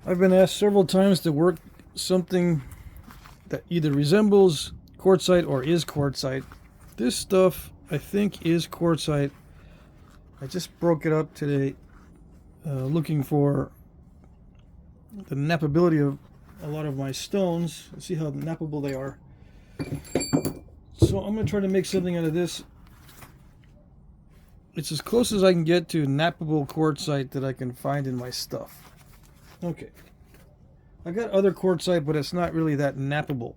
I've been asked several times to work something that either resembles quartzite or is quartzite. This stuff, I think, is quartzite. I just broke it up today, looking for the nappability of a lot of my stones. Let's see how nappable they are. So I'm going to try to make something out of this. It's as close as I can get to nappable quartzite that I can find in my stuff. Okay. I got other quartzite, but it's not really that nappable.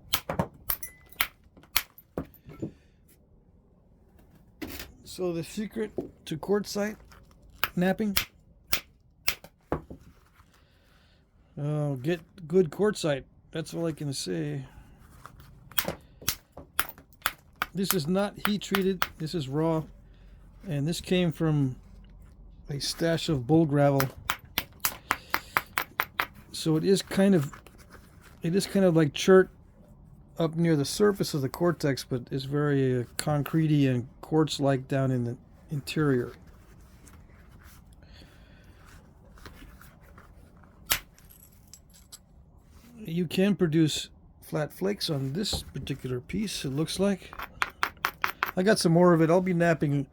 So the secret to quartzite napping, get good quartzite. That's all I can say. This is not heat treated. This is raw, and this came from a stash of bull gravel. So it is kind of like chert up near the surface of the cortex, but it's very concretey and quartz-like down in the interior. You can produce flat flakes on this particular piece, it looks like. I got some more of it. I'll be napping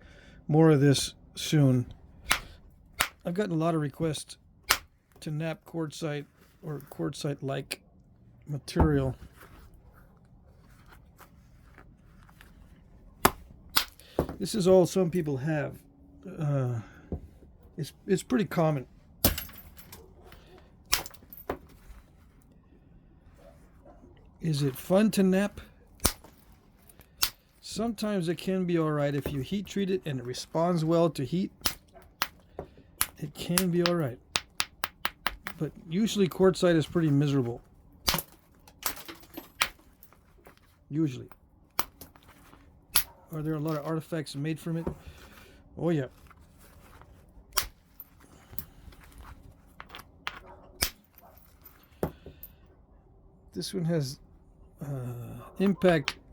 more of this soon. I've gotten a lot of requests to nap quartzite or quartzite-like material. This is all some people have. It's pretty common. Is it fun to nap? Sometimes it can be alright if you heat treat it and it responds well to heat. It can be alright. But usually quartzite is pretty miserable. Usually. Are there a lot of artifacts made from it? Oh yeah. This one has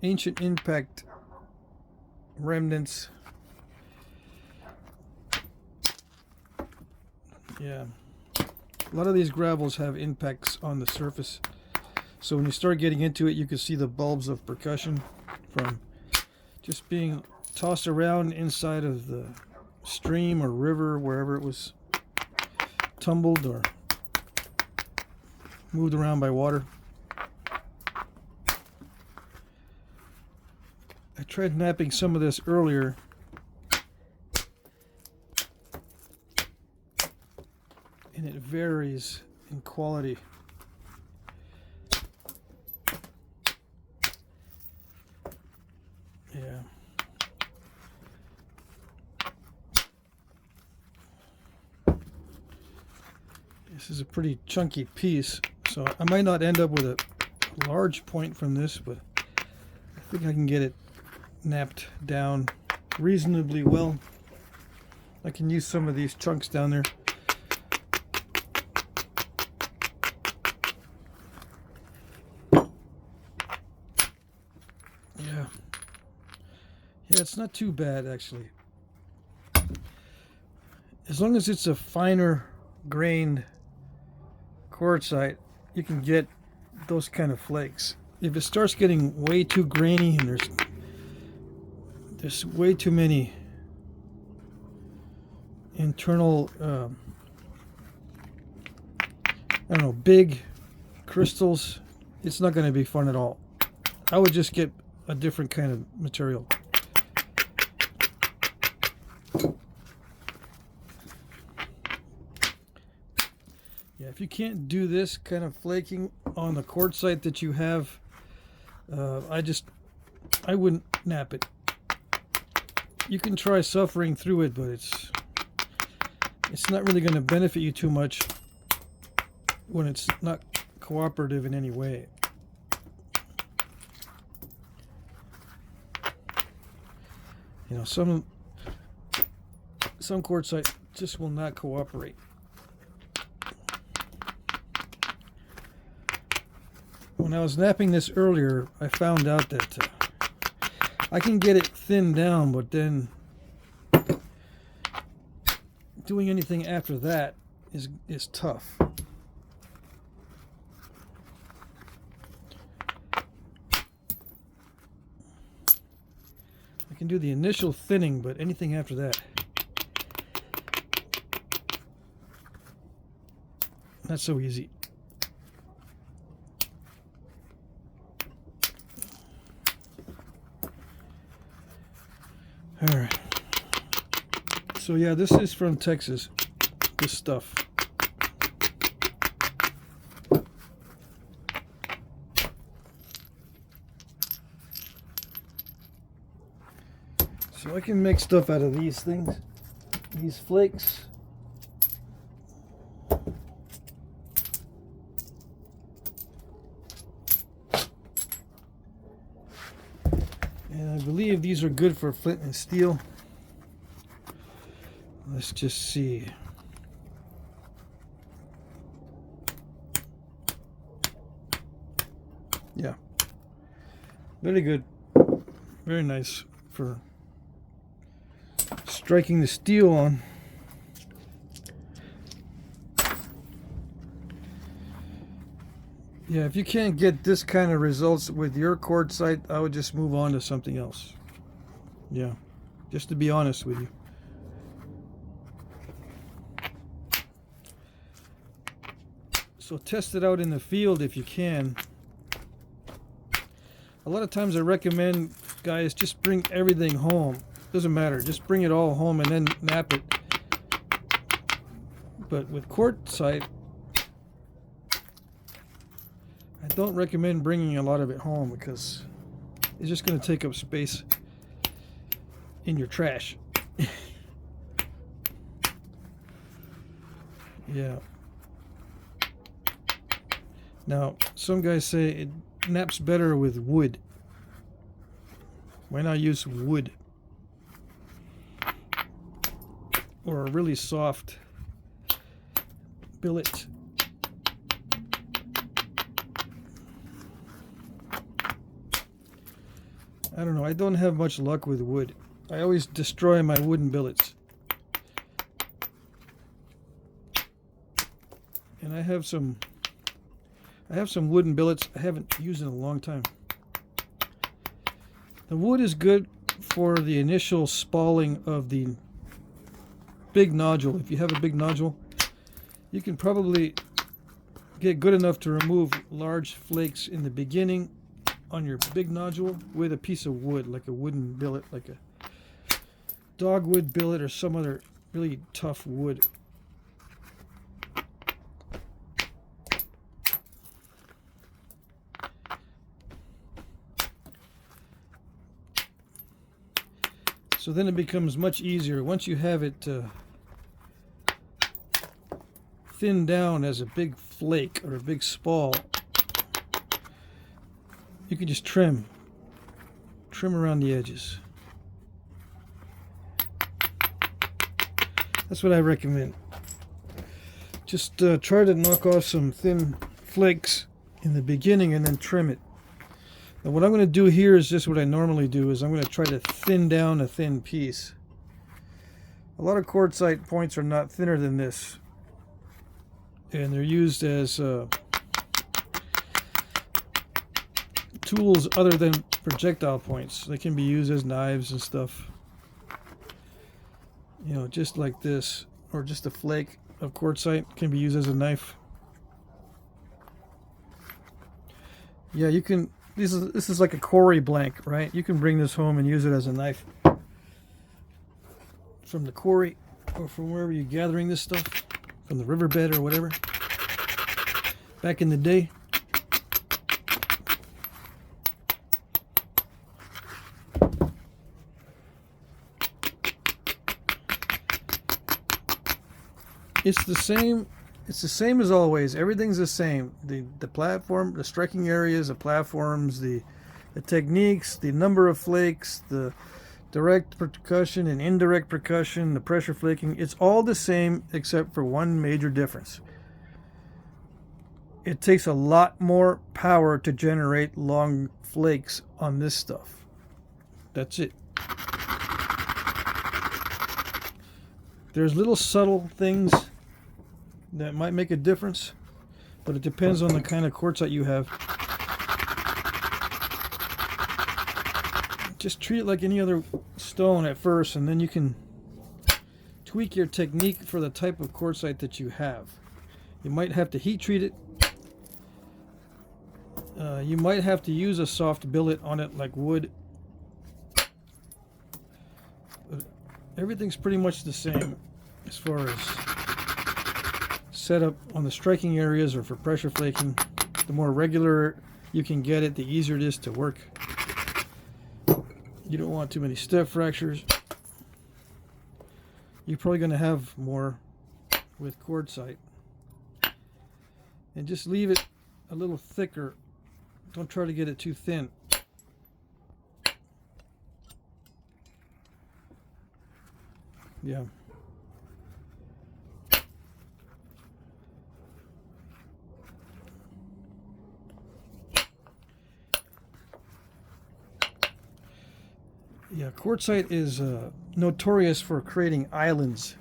ancient impact remnants. Yeah. A lot of these gravels have impacts on the surface. So when you start getting into it, you can see the bulbs of percussion from just being tossed around inside of the stream or river, wherever it was tumbled or moved around by water. I tried napping some of this earlier. And it varies in quality. Yeah. This is a pretty chunky piece, so I might not end up with a large point from this, but I think I can get it napped down reasonably well. I can use some of these chunks down there. Yeah, it's not too bad actually. As long as it's a finer grained quartzite, you can get those kind of flakes. If it starts getting way too grainy and there's way too many internal I don't know, big crystals, it's not going to be fun at all. I would just get a different kind of material. Yeah, if you can't do this kind of flaking on the quartzite that you have, I wouldn't nap it. You can try suffering through it, but it's not really going to benefit you too much when it's not cooperative in any way. You know, some quartzite just will not cooperate. When I was napping this earlier, I found out that I can get it thinned down, but then doing anything after that is tough. can do the initial thinning, but anything after that, not so easy. All right. So yeah, this is from Texas, this stuff. So I can make stuff out of these things, these flakes. And I believe these are good for flint and steel. Let's just see. Yeah. Very good. Very nice for striking the steel on. Yeah, if you can't get this kind of results with your quartzite, I would just move on to something else. Yeah, just to be honest with you. So test it out in the field if you can. A lot of times I recommend, guys, just bring everything home. Doesn't matter, just bring it all home and then knap it. But with quartzite, I don't recommend bringing a lot of it home because it's just going to take up space in your trash. Yeah. Now, some guys say it knaps better with wood. Why not use wood? Or a really soft billet. I don't know, I don't have much luck with wood. I always destroy my wooden billets. And I have some wooden billets I haven't used in a long time. The wood is good for the initial spalling of the big nodule. If you have a big nodule, you can probably get good enough to remove large flakes in the beginning on your big nodule with a piece of wood, like a wooden billet, like a dogwood billet or some other really tough wood. So then it becomes much easier once you have it thinned down as a big flake or a big spall. You can just trim around the edges. That's what I recommend. Just try to knock off some thin flakes in the beginning and then trim it. Now what I'm going to do here is just what I normally do, is I'm going to try to thin down a thin piece. A lot of quartzite points are not thinner than this, and they're used as tools other than projectile points. They can be used as knives and stuff. You know, just like this, or just a flake of quartzite can be used as a knife. Yeah, you can. This is like a quarry blank, right? You can bring this home and use it as a knife from the quarry or from wherever you're gathering this stuff, from the riverbed or whatever. Back in the day. It's the same. It's the same as always. Everything's the same. The platform, the striking areas, the platforms, the techniques, the number of flakes, the direct percussion and indirect percussion, the pressure flaking. It's all the same except for one major difference. It takes a lot more power to generate long flakes on this stuff. That's it. There's little subtle things that might make a difference, but it depends on the kind of quartzite you have. just treat it like any other stone at first, and then you can tweak your technique for the type of quartzite that you have. You might have to heat treat it. You might have to use a soft billet on it like wood. But everything's pretty much the same as far as setup on the striking areas or for pressure flaking. The more regular you can get it, the easier it is to work. You don't want too many step fractures. You're probably going to have more with quartzite. And just leave it a little thicker. Don't try to get it too thin. Yeah. Yeah, quartzite is notorious for creating islands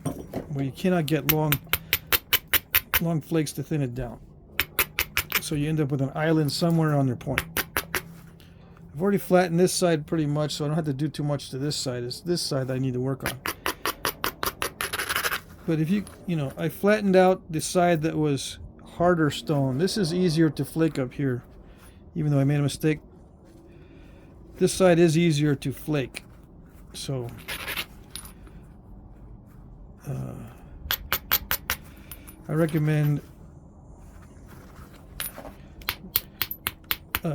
where you cannot get long flakes to thin it down. So you end up with an island somewhere on your point. I've already flattened this side pretty much, so I don't have to do too much to this side. It's this side that I need to work on. But if you know, I flattened out the side that was harder stone. This is easier to flake up here, even though I made a mistake. This side is easier to flake. So I recommend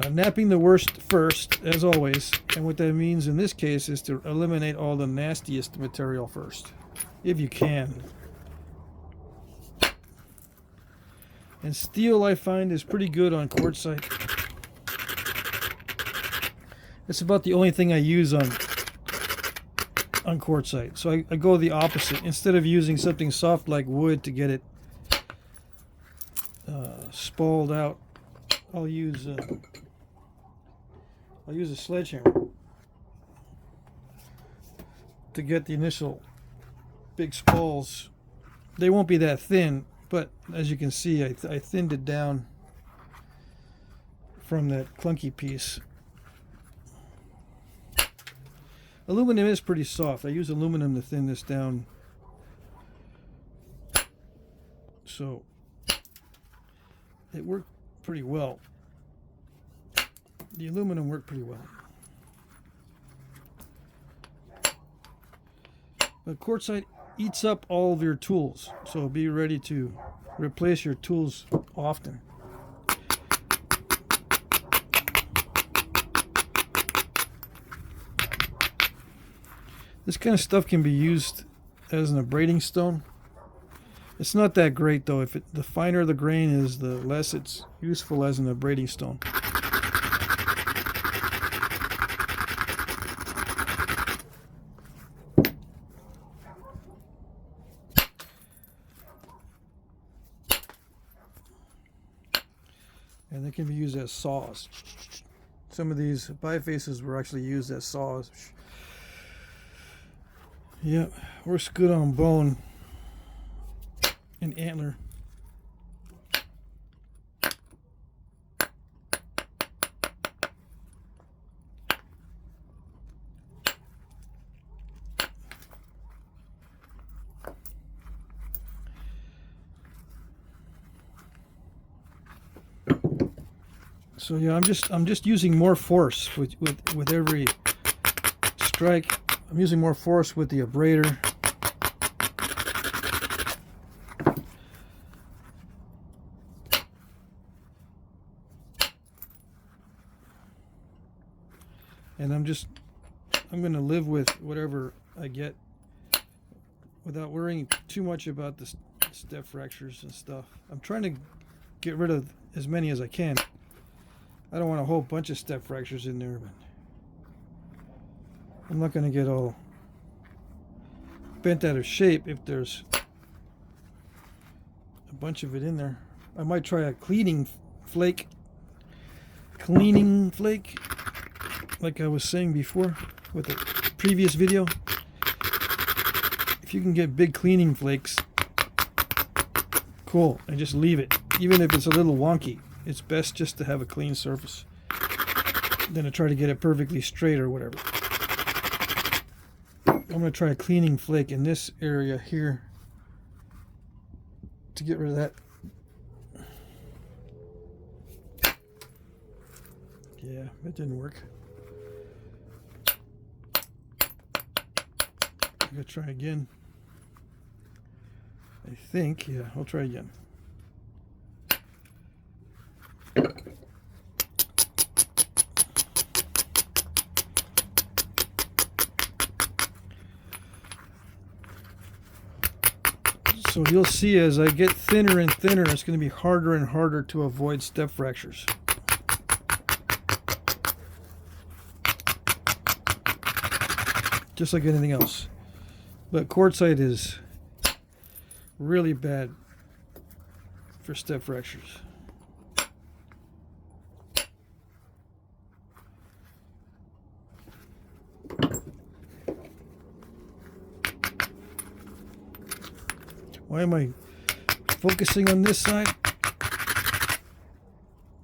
knapping the worst first, as always. And what that means in this case is to eliminate all the nastiest material first, if you can. And steel, I find, is pretty good on quartzite. It's about the only thing I use on quartzite. So I go the opposite. Instead of using something soft like wood to get it spalled out, I'll use a sledgehammer to get the initial big spalls. They won't be that thin, but as you can see, I thinned it down from that clunky piece. Aluminum is pretty soft. I use aluminum to thin this down. So it worked pretty well. The aluminum worked pretty well. But quartzite eats up all of your tools, so be ready to replace your tools often. This kind of stuff can be used as an abrading stone. It's not that great though. The finer the grain is, the less it's useful as an abrading stone. And they can be used as saws. Some of these bifaces were actually used as saws. Yeah, works good on bone and antler. So yeah, I'm just using more force with every strike. I'm using more force with the abrader. And I'm going to live with whatever I get without worrying too much about the step fractures and stuff. I'm trying to get rid of as many as I can. I don't want a whole bunch of step fractures in there, but I'm not going to get all bent out of shape if there's a bunch of it in there. I might try a cleaning flake, like I was saying before with the previous video. If you can get big cleaning flakes, cool, and just leave it. Even if it's a little wonky, it's best just to have a clean surface than to try to get it perfectly straight or whatever. I'm going to try a cleaning flake in this area here to get rid of that. Yeah, it didn't work. I'm going to try again. I think, yeah, I'll try again. So you'll see as I get thinner and thinner, it's going to be harder and harder to avoid step fractures. Just like anything else. But quartzite is really bad for step fractures. Why am I focusing on this side?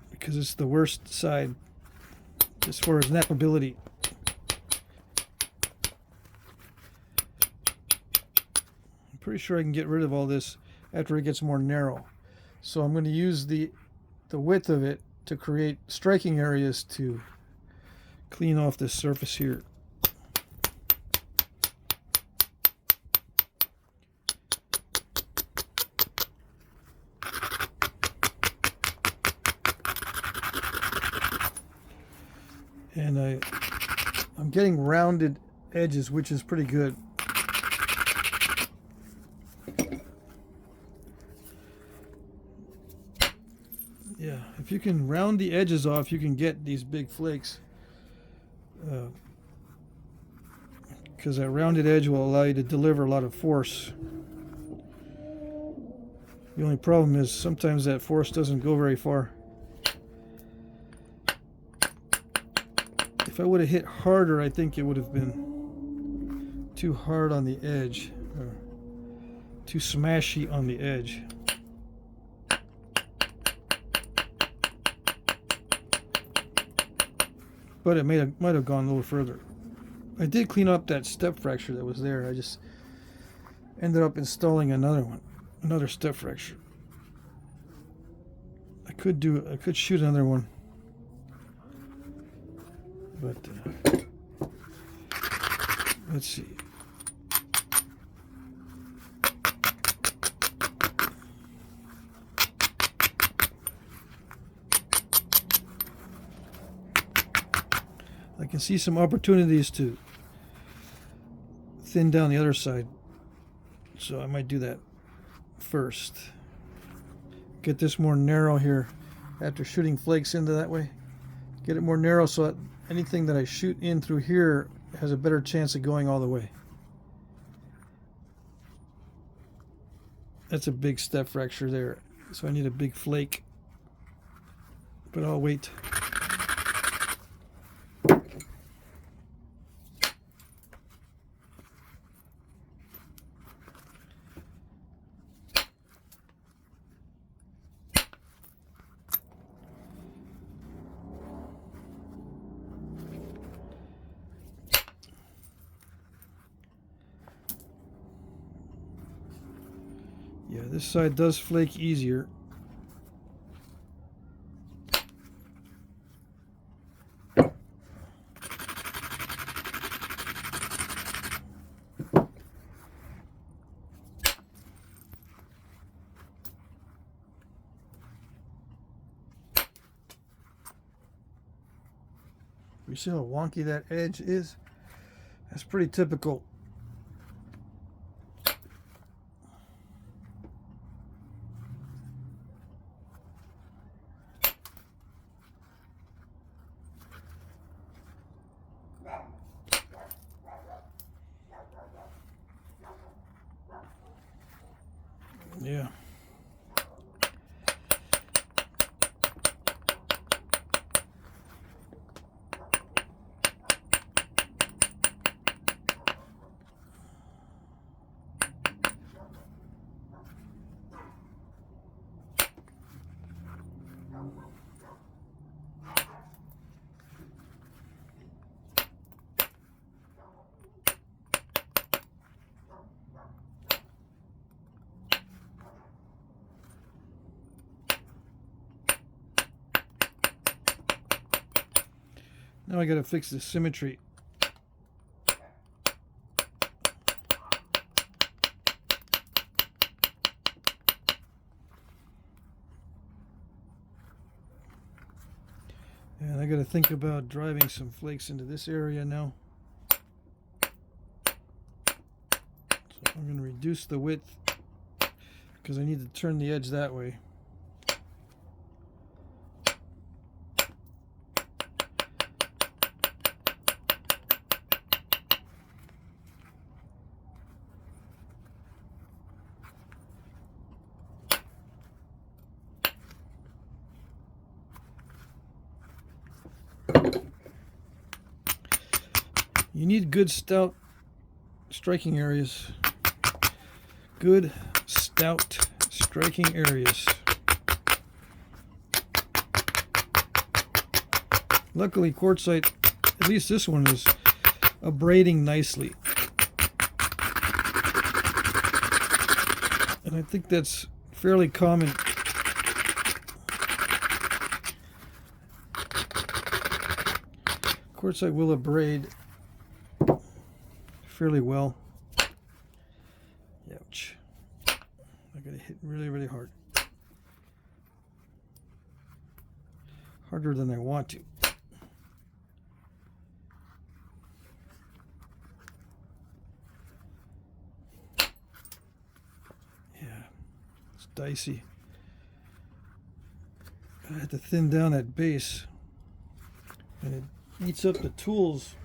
Because it's the worst side as far as knappability. I'm pretty sure I can get rid of all this after it gets more narrow. So I'm going to use the width of it to create striking areas to clean off this surface here. And I'm getting rounded edges, which is pretty good. Yeah, if you can round the edges off, you can get these big flakes. Because that rounded edge will allow you to deliver a lot of force. The only problem is sometimes that force doesn't go very far. If I would have hit harder, I think it would have been too hard on the edge, or too smashy on the edge. But it might have gone a little further. I did clean up that step fracture that was there. I just ended up installing another one, another step fracture. I could shoot another one. But let's see. I can see some opportunities to thin down the other side, so I might do that first. Get this more narrow here after shooting flakes into that way. Get it more narrow so that anything that I shoot in through here has a better chance of going all the way. That's a big step fracture there, so I need a big flake. But I'll wait. Yeah, this side does flake easier. You see how wonky that edge is? That's pretty typical. Yeah. Now I gotta fix the symmetry. And I gotta think about driving some flakes into this area now. So I'm gonna reduce the width because I need to turn the edge that way. You need good stout striking areas. Good stout striking areas. Luckily, quartzite, at least this one, is abrading nicely. And I think that's fairly common. Quartzite will abrade fairly well. Ouch. I gotta hit really, really hard. Harder than I want to. Yeah, it's dicey. I had to thin down that base. And it eats up the tools.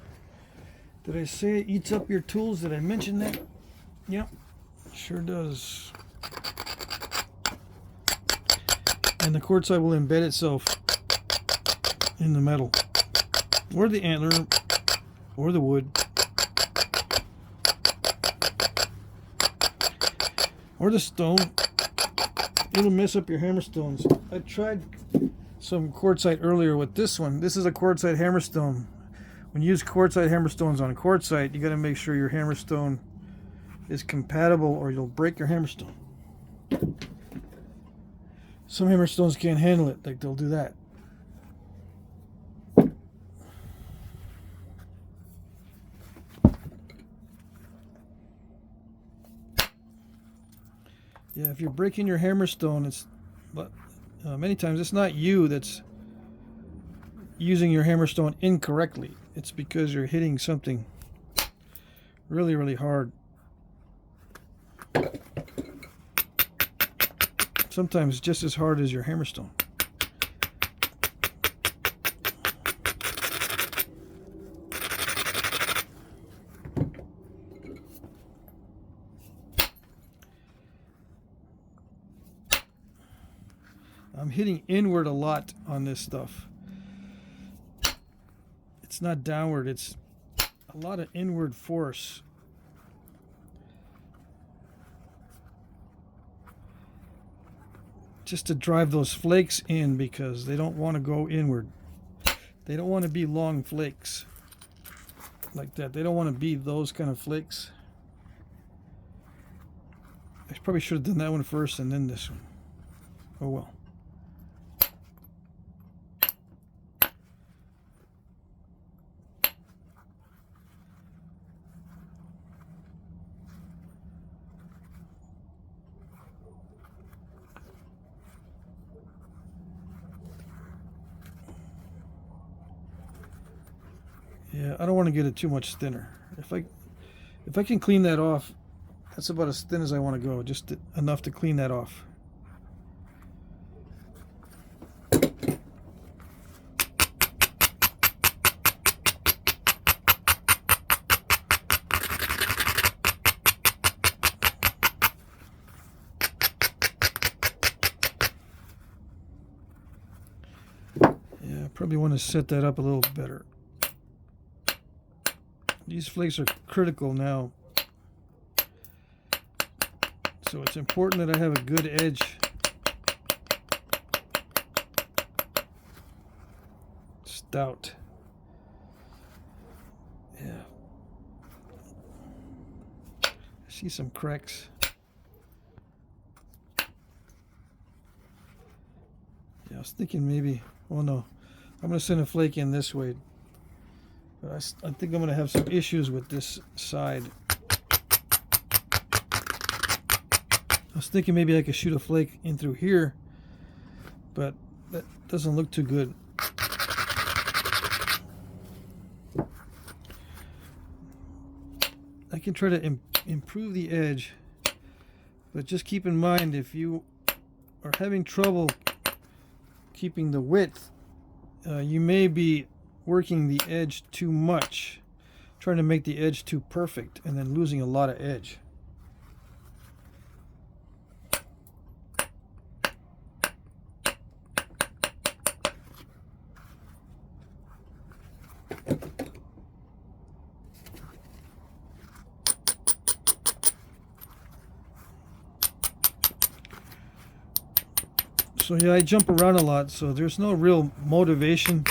Did I say it eats up your tools? Did I mention that? Yep, sure does. And the quartzite will embed itself in the metal, or the antler, or the wood, or the stone. It'll mess up your hammerstones. I tried some quartzite earlier with this one. This is a quartzite hammerstone. When you use quartzite hammerstones on quartzite, you got to make sure your hammerstone is compatible or you'll break your hammerstone. Some hammerstones can't handle it, like they'll do that. Yeah, if you're breaking your hammerstone, it's many times it's not you that's using your hammerstone incorrectly. It's because you're hitting something really, really hard. Sometimes just as hard as your hammerstone. I'm hitting inward a lot on this stuff. It's not downward, it's a lot of inward force. Just to drive those flakes in because they don't want to go inward. They don't want to be long flakes like that. They don't want to be those kind of flakes. I probably should have done that one first and then this one. Oh well. Yeah, I don't want to get it too much thinner. If I can clean that off, that's about as thin as I want to go, just enough to clean that off. Yeah, I probably want to set that up a little better. These flakes are critical now, so it's important that I have a good edge. Stout. Yeah. I see some cracks. Yeah, I was thinking maybe, oh no, I'm going to send a flake in this way But I think I'm going to have some issues with this side. I was thinking maybe I could shoot a flake in through here, but that doesn't look too good. I can try to improve the edge, but just keep in mind, if you are having trouble keeping the width, you may be working the edge too much, trying to make the edge too perfect, and then losing a lot of edge. So yeah, I jump around a lot, so there's no real motivation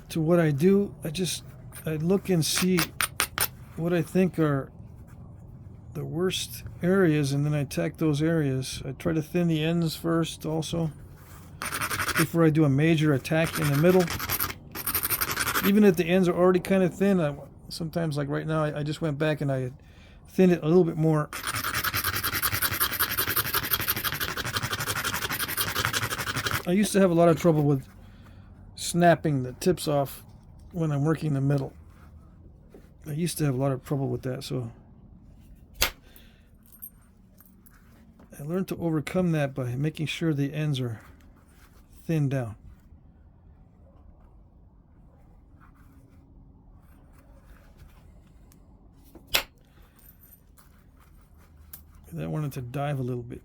to what I do. I look and see what I think are the worst areas, and then I attack those areas. I try to thin the ends first also, before I do a major attack in the middle. Even if the ends are already kind of thin, sometimes, like right now, I just went back and I thinned it a little bit more. I used to have a lot of trouble with snapping the tips off when I'm working the middle. I used to have a lot of trouble with that, so I learned to overcome that by making sure the ends are thinned down. I wanted to dive a little bit.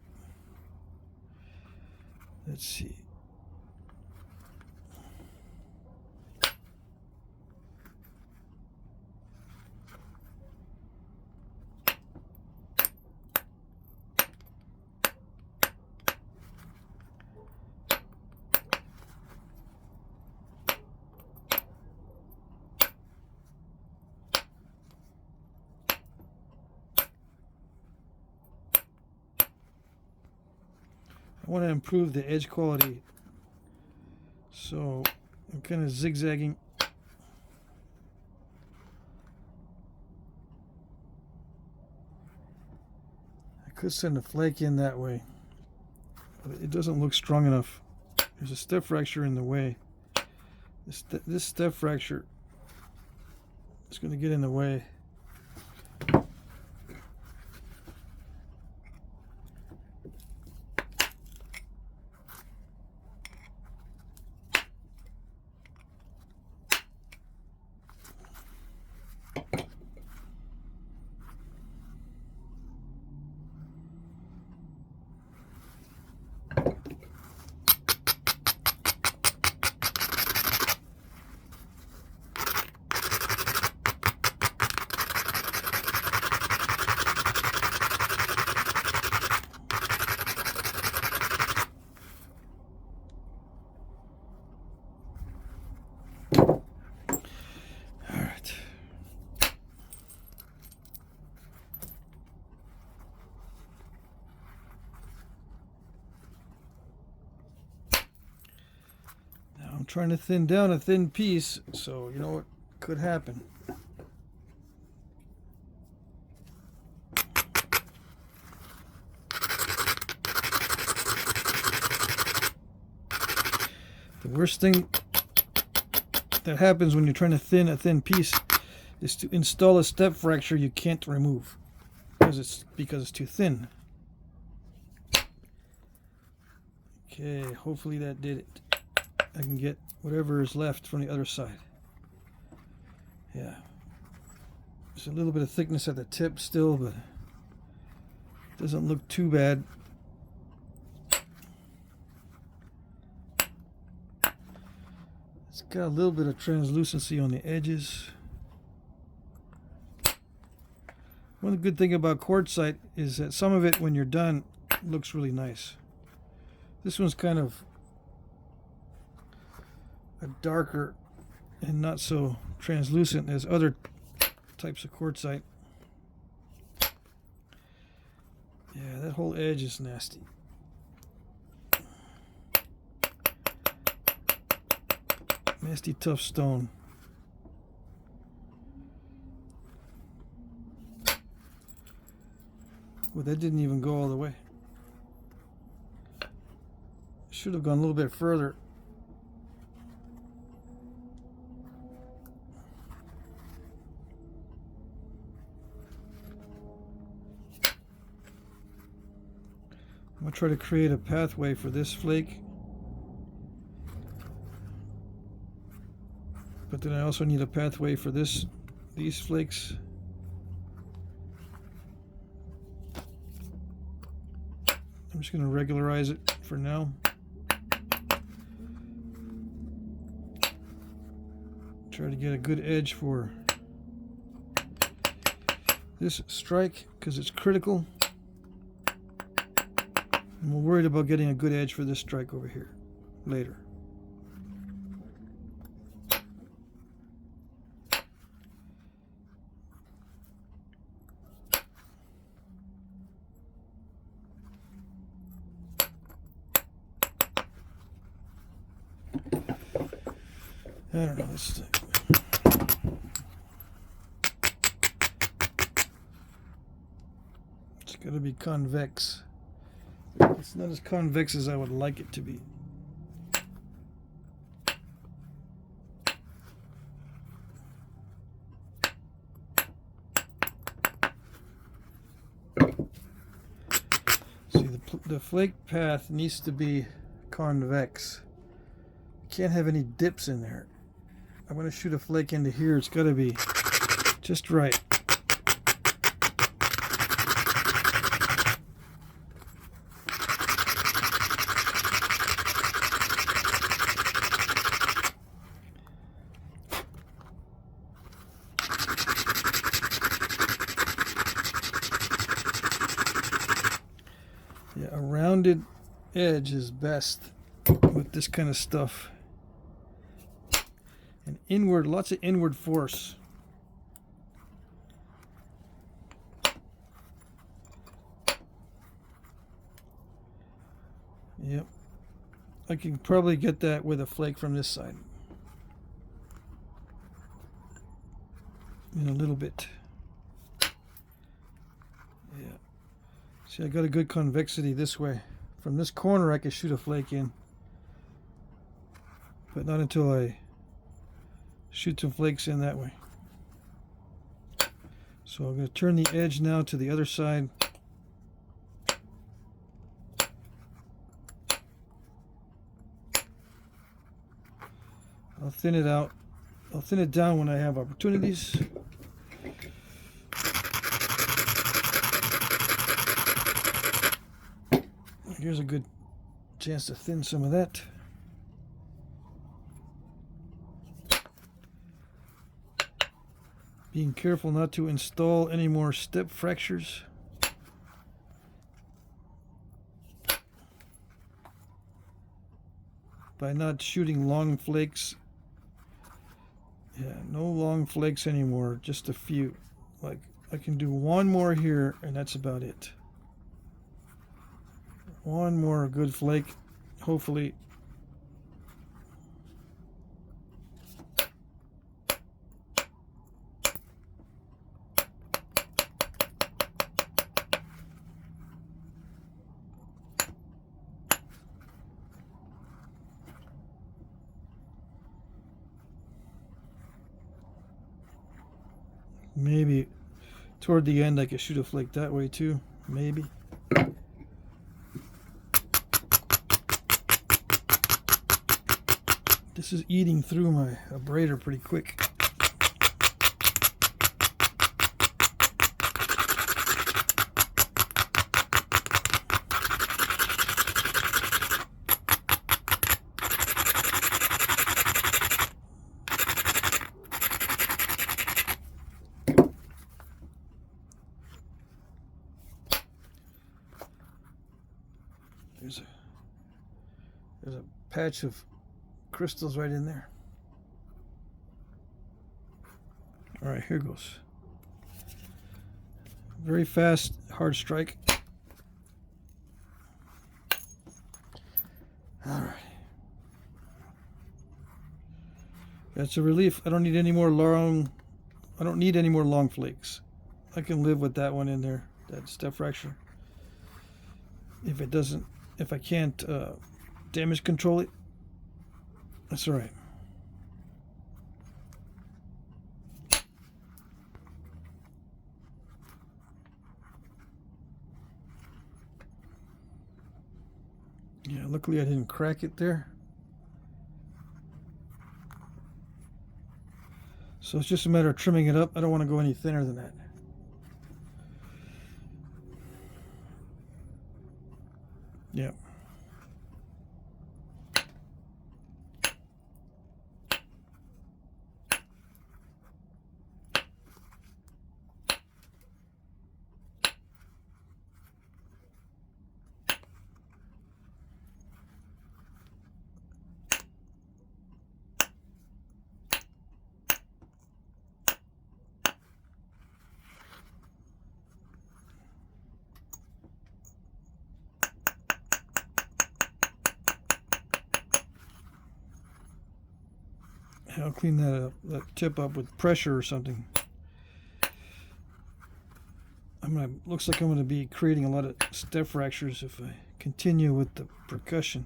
Let's see. I want to improve the edge quality, so I'm kind of zigzagging. I could send a flake in that way, but it doesn't look strong enough. There's a step fracture in the way. This step fracture is going to get in the way. Trying to thin down a thin piece, so you know what could happen. The worst thing that happens when you're trying to thin a thin piece is to install a step fracture you can't remove because it's too thin. Okay, hopefully that did it. I can get whatever is left from the other side. Yeah. There's a little bit of thickness at the tip still, but it doesn't look too bad. It's got a little bit of translucency on the edges. One good thing about quartzite is that some of it, when you're done, looks really nice. This one's kind of a darker and not so translucent as other types of quartzite. Yeah, that whole edge is nasty. Nasty tough stone. Well, that didn't even go all the way. Should have gone a little bit further. I'm going to try to create a pathway for this flake. But then I also need a pathway for these flakes. I'm just going to regularize it for now. Try to get a good edge for this strike because it's critical. I'm worried about getting a good edge for this strike over here later. I don't know this thing. It's got to be convex. It's not as convex as I would like it to be. See, the flake path needs to be convex. Can't have any dips in there. I'm going to shoot a flake into here. It's got to be just right. Yeah, a rounded edge is best with this kind of stuff. And inward, lots of inward force. Yep. I can probably get that with a flake from this side. In a little bit. Yeah. See, I got a good convexity this way. From this corner I can shoot a flake in. But not until I shoot some flakes in that way. So I'm going to turn the edge now to the other side. I'll thin it out. I'll thin it down when I have opportunities. Here's a good chance to thin some of that. Being careful not to install any more step fractures. By not shooting long flakes. Yeah, no long flakes anymore, just a few. Like, I can do one more here, and that's about it. One more good flake, hopefully. Maybe toward the end I could shoot a flake that way too. Maybe. This is eating through my abrader pretty quick. There's a patch of crystals right in there. All right, here goes. Very fast, hard strike. All right. That's a relief. I don't need any more long flakes. I can live with that one in there, that step fracture. if it doesn't, if I can't damage control it, that's all right. Yeah, luckily I didn't crack it there. So it's just a matter of trimming it up. I don't want to go any thinner than that. Yeah. I'll clean that tip up with pressure or something. Looks like I'm gonna be creating a lot of step fractures if I continue with the percussion.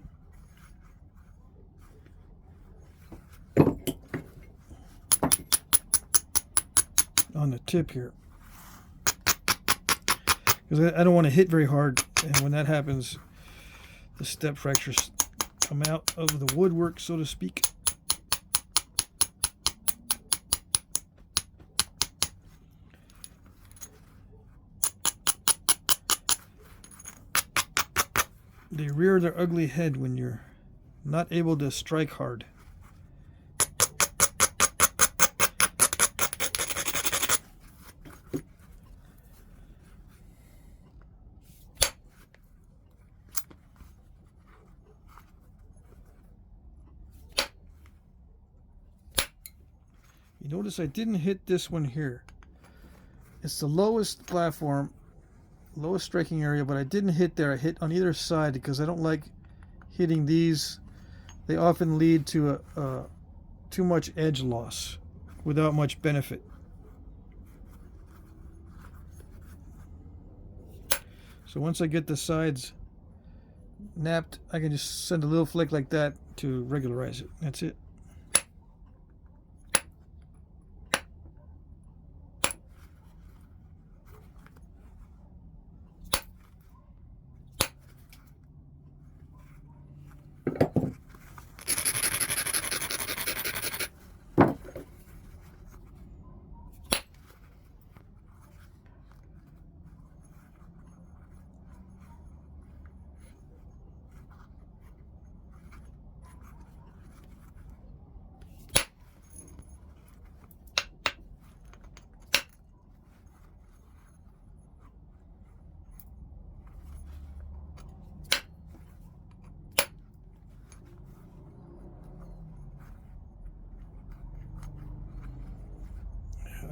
On the tip here. Because I don't want to hit very hard, and when that happens, the step fractures come out of the woodwork, so to speak. They rear their ugly head when you're not able to strike hard. You notice I didn't hit this one here. It's the lowest platform, lowest striking area, but I didn't hit there. I hit on either side because I don't like hitting these. They often lead to too much edge loss without much benefit. So once I get the sides napped, I can just send a little flick like that to regularize it. That's it.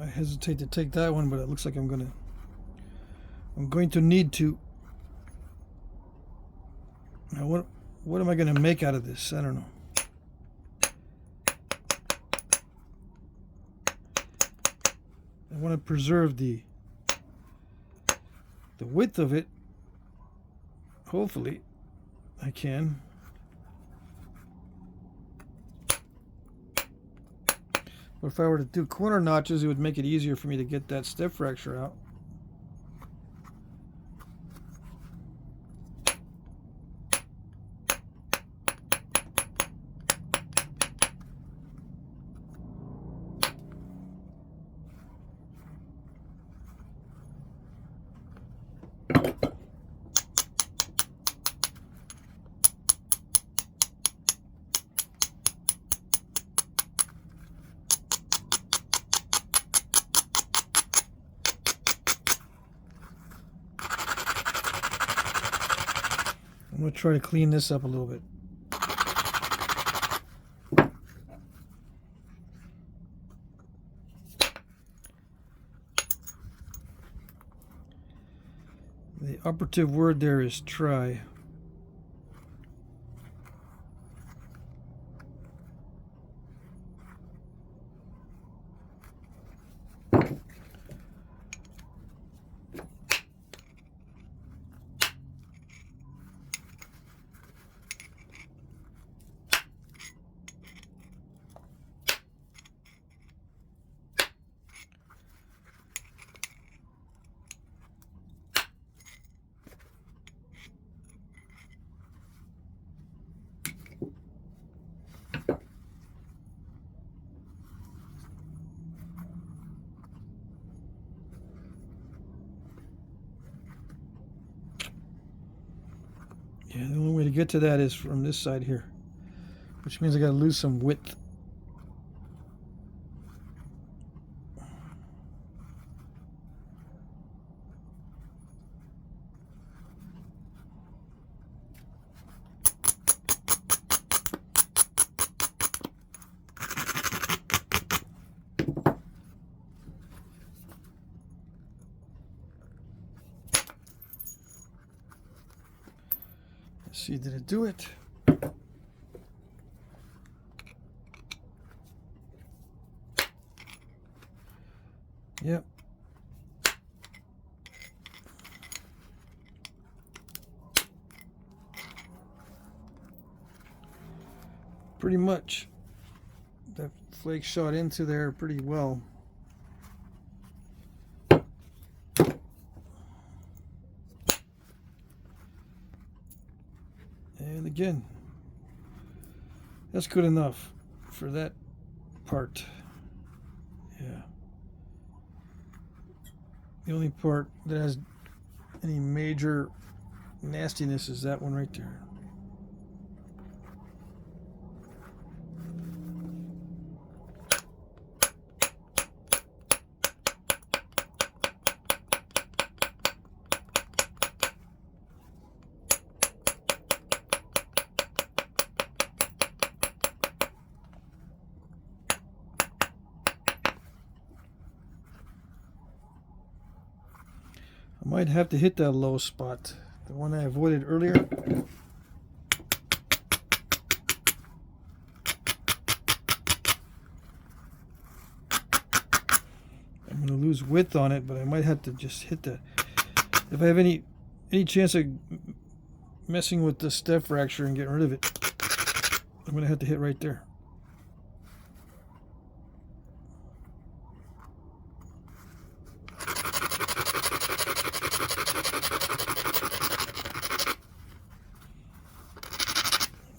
I hesitate to take that one, but it looks like I'm going to need to. Now what am I going to make out of this? I don't know. I want to preserve the width of it. Hopefully I can. But if I were to do corner notches, it would make it easier for me to get that step fracture out. I'm going to try to clean this up a little bit. The operative word there is try. get to that is from this side here, which means I got to lose some width. Let's see, did it do it? Yep. Pretty much. That flake shot into there pretty well. And again, that's good enough for that part. Yeah. The only part that has any major nastiness is that one right there. I might have to hit that low spot, the one I avoided earlier. I'm going to lose width on it, but I might have to just hit that. If I have any chance of messing with the step fracture and getting rid of it, I'm going to have to hit right there.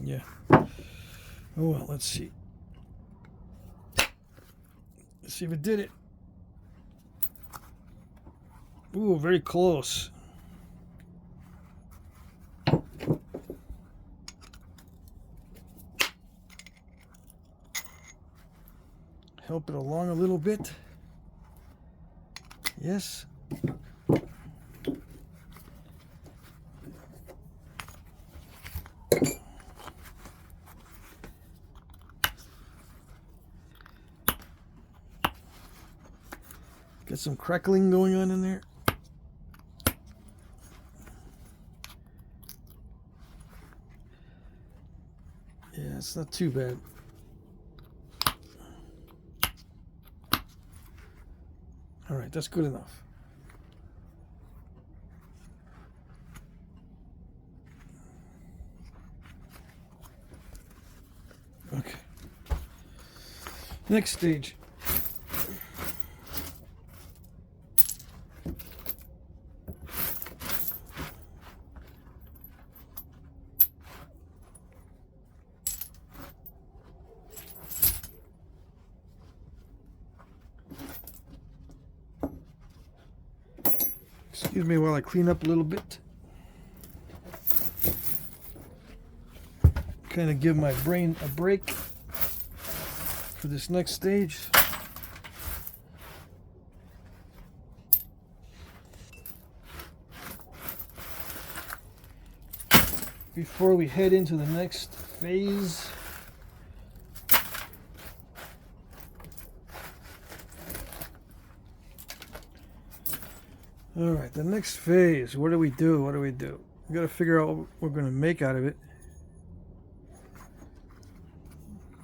Yeah. Oh well, let's see. Let's see if it did it. Ooh, very close. Help it along a little bit. Yes. Got some crackling going on in there. Yeah, it's not too bad. All right, that's good enough. Okay. Next stage. Excuse me while I clean up a little bit. Kind of give my brain a break for this next stage. Before we head into the next phase. All right, the next phase. What do we do? What do we do? We got to figure out what we're going to make out of it.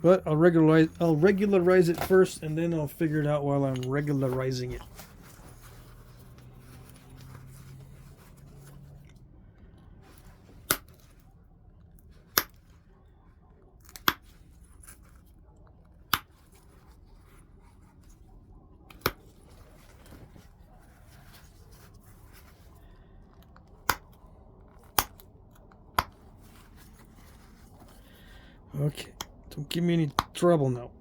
But I'll regularize it first, and then I'll figure it out while I'm regularizing it. Okay, don't give me any trouble now.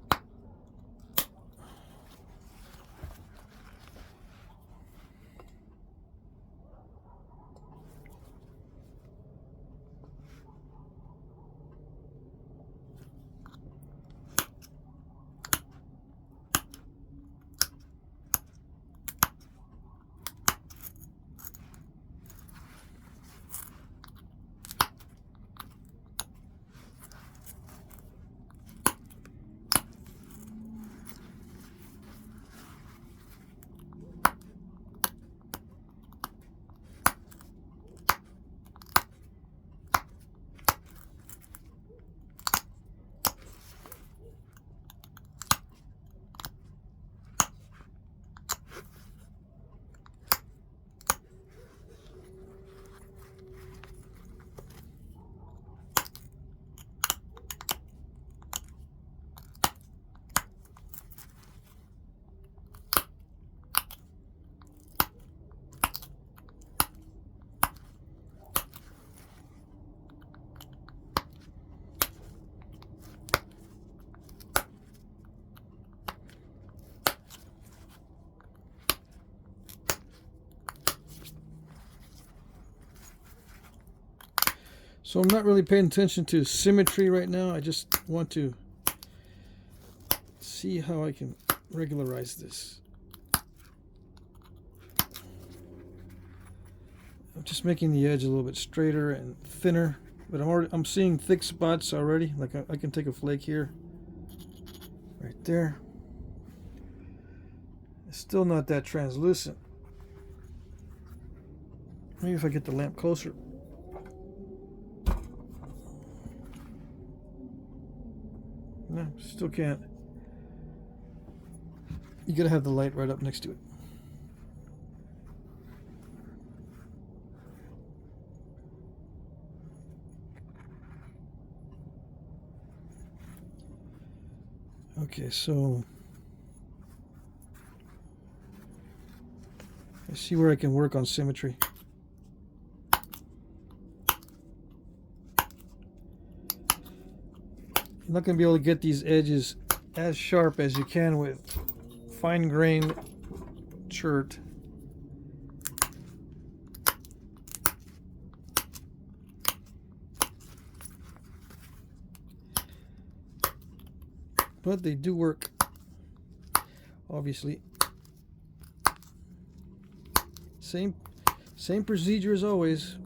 So I'm not really paying attention to symmetry right now. I just want to see how I can regularize this. I'm just making the edge a little bit straighter and thinner, but I'm seeing thick spots already. Like I can take a flake here, right there. It's still not that translucent. Maybe if I get the lamp closer. No, still can't. You gotta have the light right up next to it. Okay, so I see where I can work on symmetry. You're not going to be able to get these edges as sharp as you can with fine-grained chert. But they do work, obviously. Same procedure as always.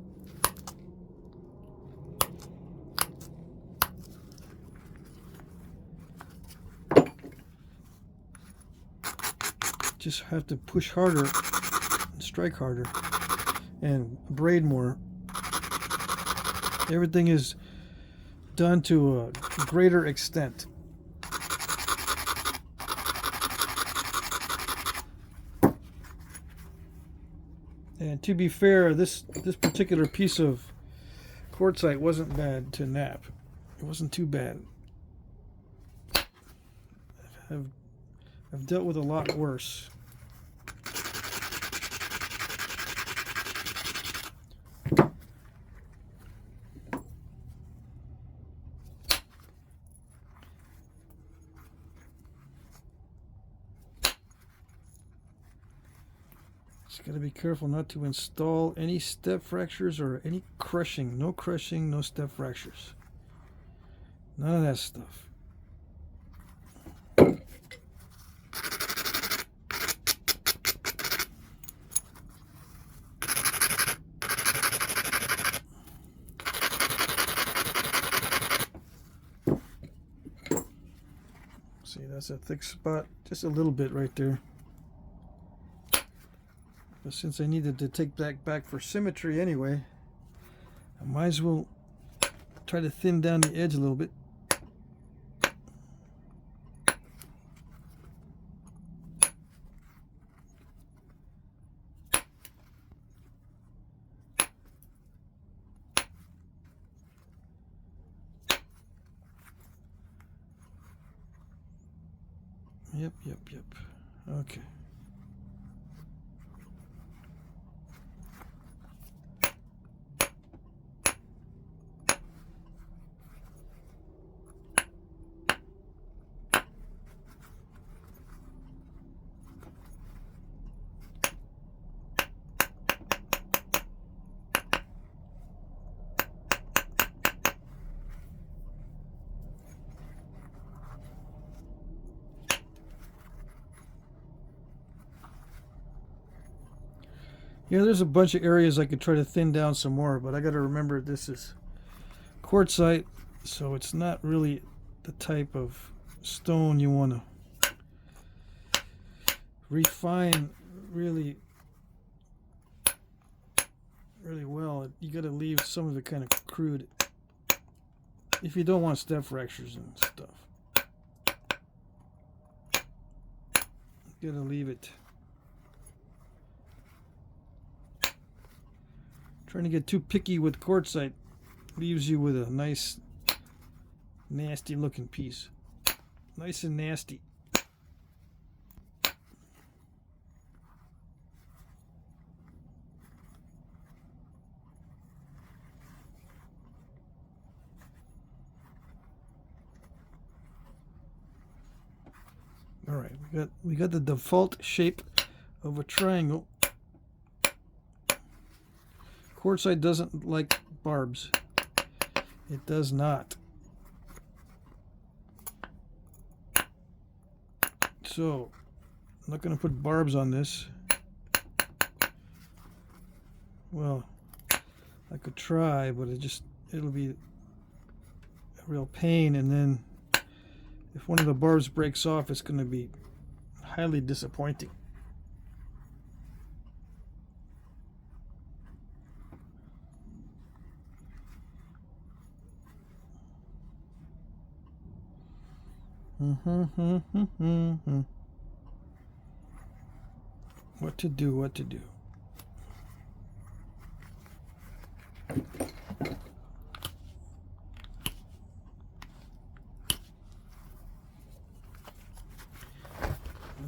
Just have to push harder, strike harder, and braid more. Everything is done to a greater extent. And to be fair, this particular piece of quartzite wasn't bad to knap. It wasn't too bad. I've dealt with a lot worse. Just got to be careful not to install any step fractures or any crushing. No crushing, no step fractures. None of that stuff. See, that's a thick spot, just a little bit right there. But since I needed to take that back for symmetry anyway, I might as well try to thin down the edge a little bit. Yep. Okay. Yeah, there's a bunch of areas I could try to thin down some more, but I got to remember this is quartzite, so it's not really the type of stone you want to refine really well. You got to leave some of it kind of crude if you don't want step fractures and stuff. You got to leave it. Trying to get too picky with quartzite leaves you with a nice, nasty looking piece. Nice and nasty. All right, we got the default shape of a triangle. Quartzite doesn't like barbs. It does not. So, I'm not going to put barbs on this. Well, I could try, but it'll be a real pain, and then if one of the barbs breaks off, it's going to be highly disappointing. What to do, what to do.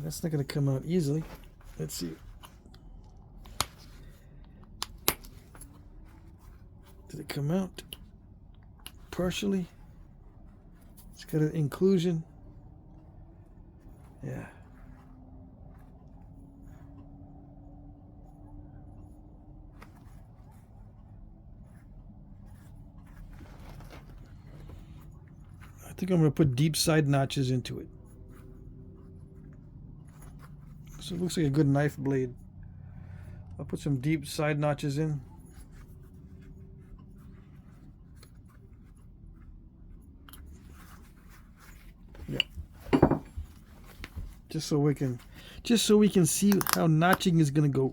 That's not going to come out easily. Let's see. Did it come out? Partially. It's got an inclusion. Yeah. I think I'm going to put deep side notches into it. So it looks like a good knife blade. I'll put some deep side notches in. Yeah. Just so we can see how notching is going to go.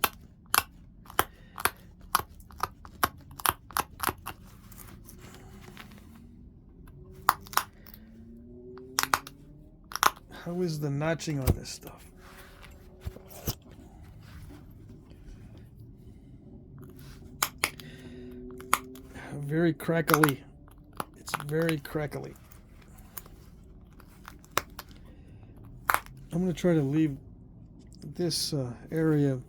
How is the notching on this stuff? Very crackly. It's very crackly. I'm going to try to leave this area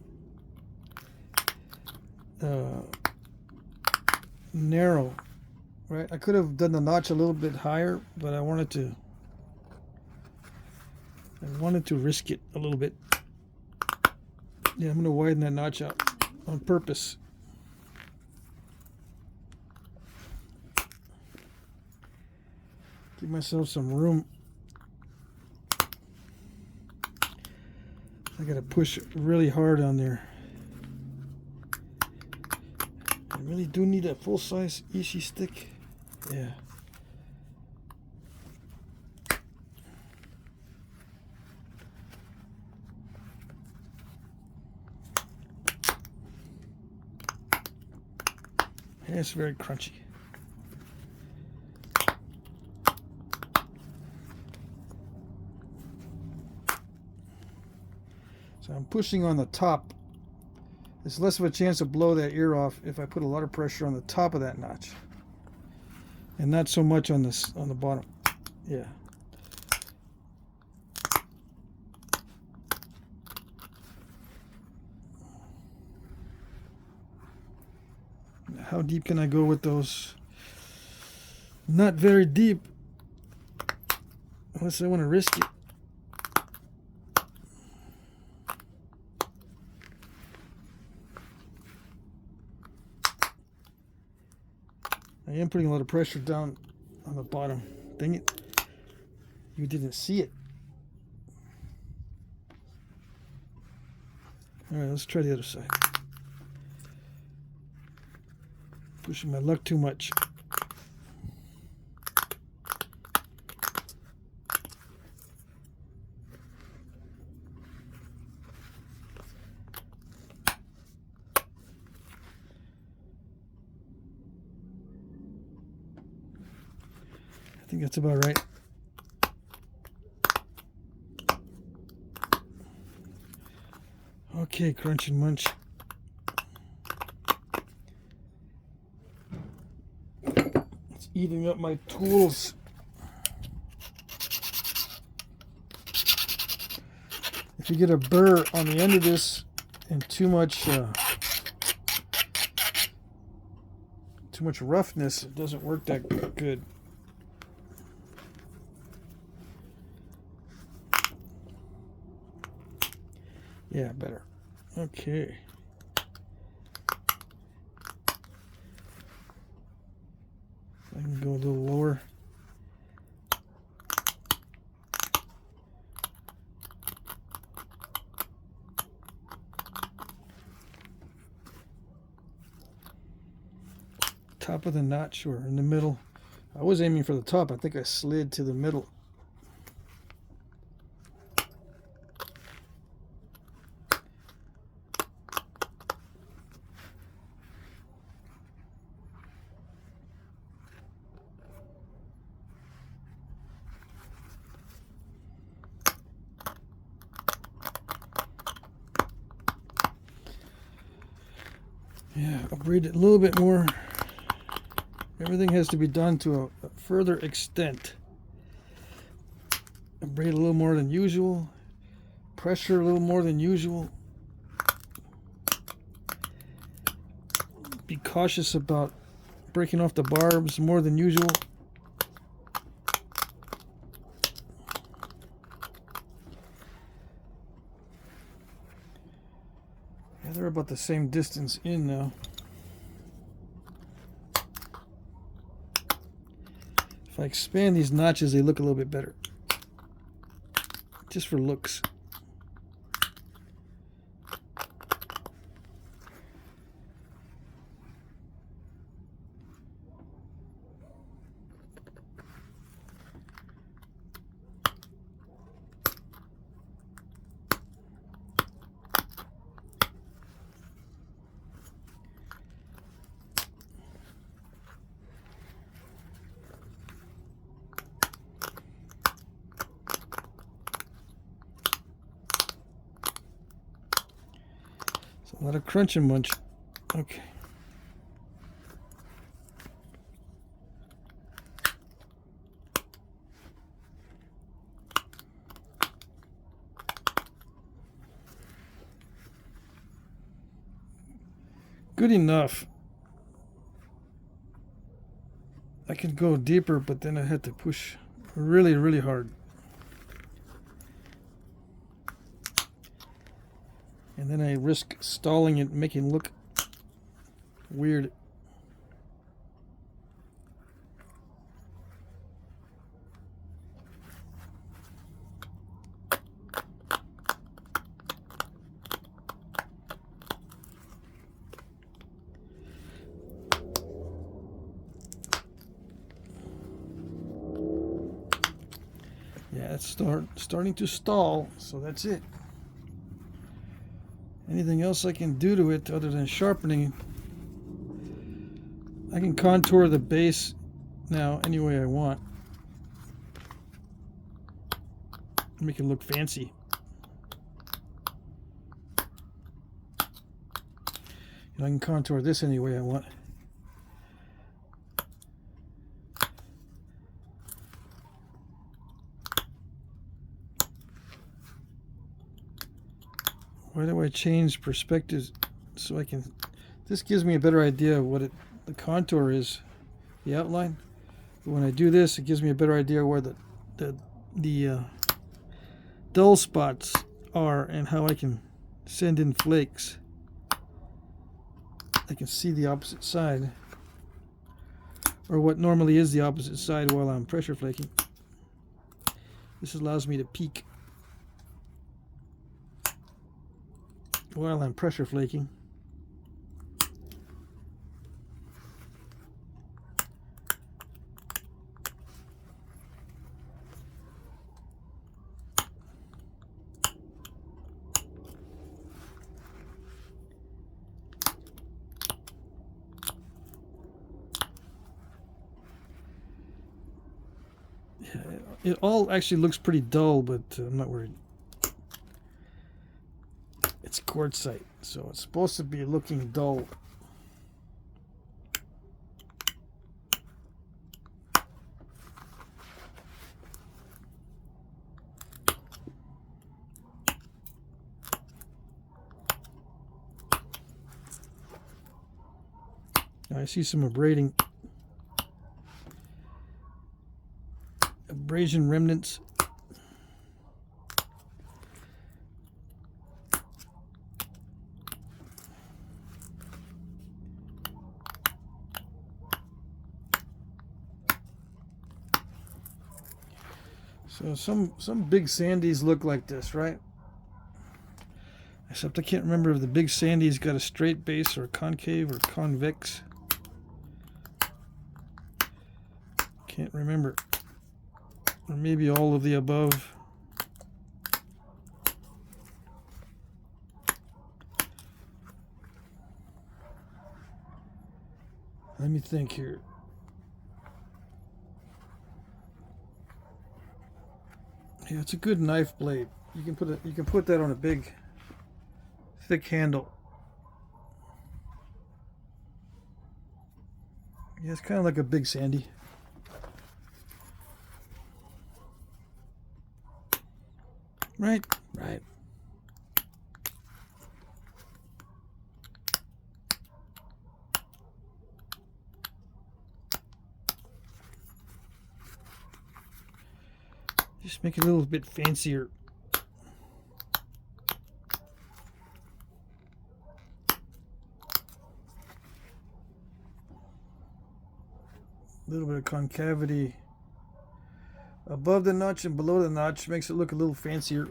narrow, right? I could have done the notch a little bit higher, but I wanted to risk it a little bit. Yeah, I'm going to widen that notch out on purpose. Give myself some room. I gotta push really hard on there. I really do need a full-size Ishi stick. Yeah. Yeah, it's very crunchy. So I'm pushing on the top. There's less of a chance to blow that ear off if I put a lot of pressure on the top of that notch, and not so much on the bottom. Yeah. How deep can I go with those? Not very deep, unless I want to risk it. I am putting a lot of pressure down on the bottom. Dang it. You didn't see it. Alright, let's try the other side. Pushing my luck too much. I think that's about right. Okay, crunch and munch. It's eating up my tools. If you get a burr on the end of this and too much roughness, it doesn't work that good. Yeah, better. Okay. I can go a little lower. Top of the notch or in the middle. I was aiming for the top. I think I slid to the middle. Yeah, I'll braid it a little bit more. Everything has to be done to a further extent. I braid a little more than usual. Pressure a little more than usual. Be cautious about breaking off the barbs more than usual. Yeah, they're about the same distance in now. If I expand these notches, they look a little bit better. Just for looks. A lot of crunch and munch. Okay. Good enough. I could go deeper, but then I had to push really, really hard. And then I risk stalling it, making it look weird. Yeah, it's starting to stall, so that's it. Anything else I can do to it other than sharpening? I can contour the base now any way I want. Make it look fancy. And I can contour this any way I want. Why do I change perspectives so I can... This gives me a better idea of what the contour is, the outline. But when I do this, it gives me a better idea where the dull spots are and how I can send in flakes. I can see the opposite side, or what normally is the opposite side while I'm pressure flaking. This allows me to peek while I'm pressure flaking. Yeah, it all actually looks pretty dull, but I'm not worried. It's quartzite, so it's supposed to be looking dull. Now I see some abrasion remnants. So some big sandies look like this, right? Except I can't remember if the big sandy's got a straight base or concave or convex. Can't remember. Or maybe all of the above. Let me think here. Yeah, it's a good knife blade. You can put that on a big thick handle. Yeah, it's kind of like a big sandy. Right? Right. Just make it a little bit fancier. A little bit of concavity above the notch and below the notch makes it look a little fancier.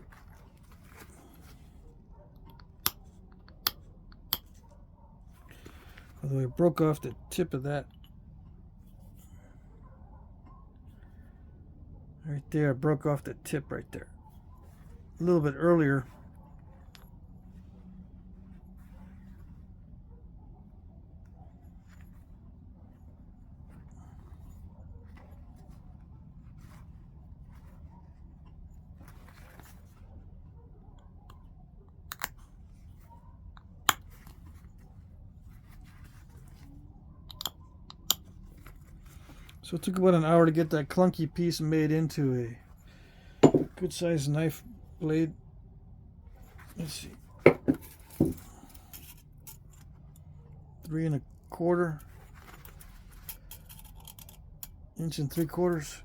Although I broke off the tip of that. Right there, I broke off the tip right there. A little bit earlier. So it took about an hour to get that clunky piece made into a good sized knife blade. Let's see. 3 1/4 inch and 3/4.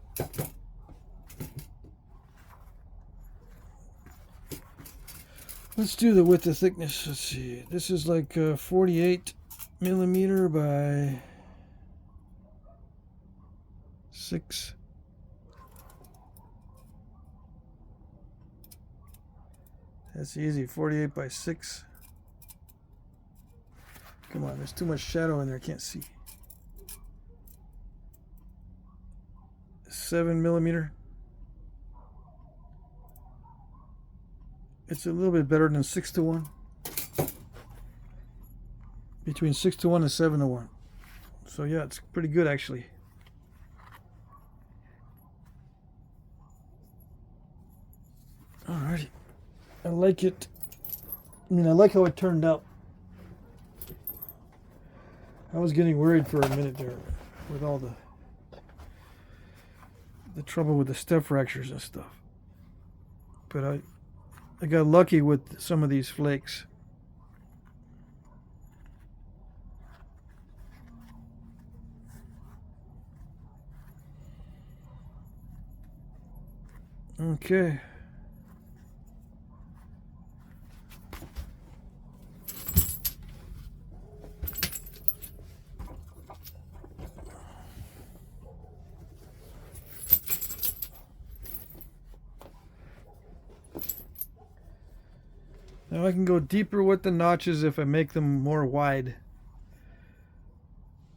Let's do the width of thickness. Let's see. This is like 48 millimeter by 6. That's easy. 48 by 6. Come on, there's too much shadow in there. I can't see. 7 millimeter. It's a little bit better than 6:1. Between 6:1 and 7:1. So yeah, it's pretty good actually. Alrighty. I like it. I mean, I like how it turned out. I was getting worried for a minute there with all the trouble with the step fractures and stuff. But I got lucky with some of these flakes. Okay. Now I can go deeper with the notches if I make them more wide.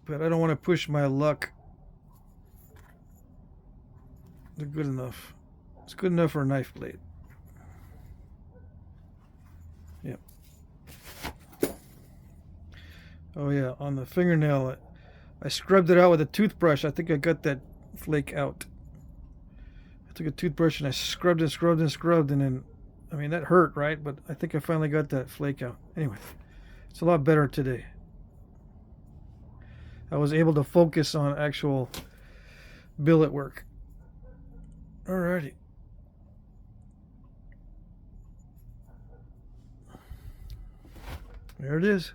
But I don't want to push my luck. They're good enough. It's good enough for a knife blade. Yep. Oh yeah, on the fingernail, I scrubbed it out with a toothbrush. I think I got that flake out. I took a toothbrush and I scrubbed and scrubbed and scrubbed, and then, I mean, that hurt, right? But I think I finally got that flake out. Anyway, it's a lot better today. I was able to focus on actual billet work. Alrighty. There it is.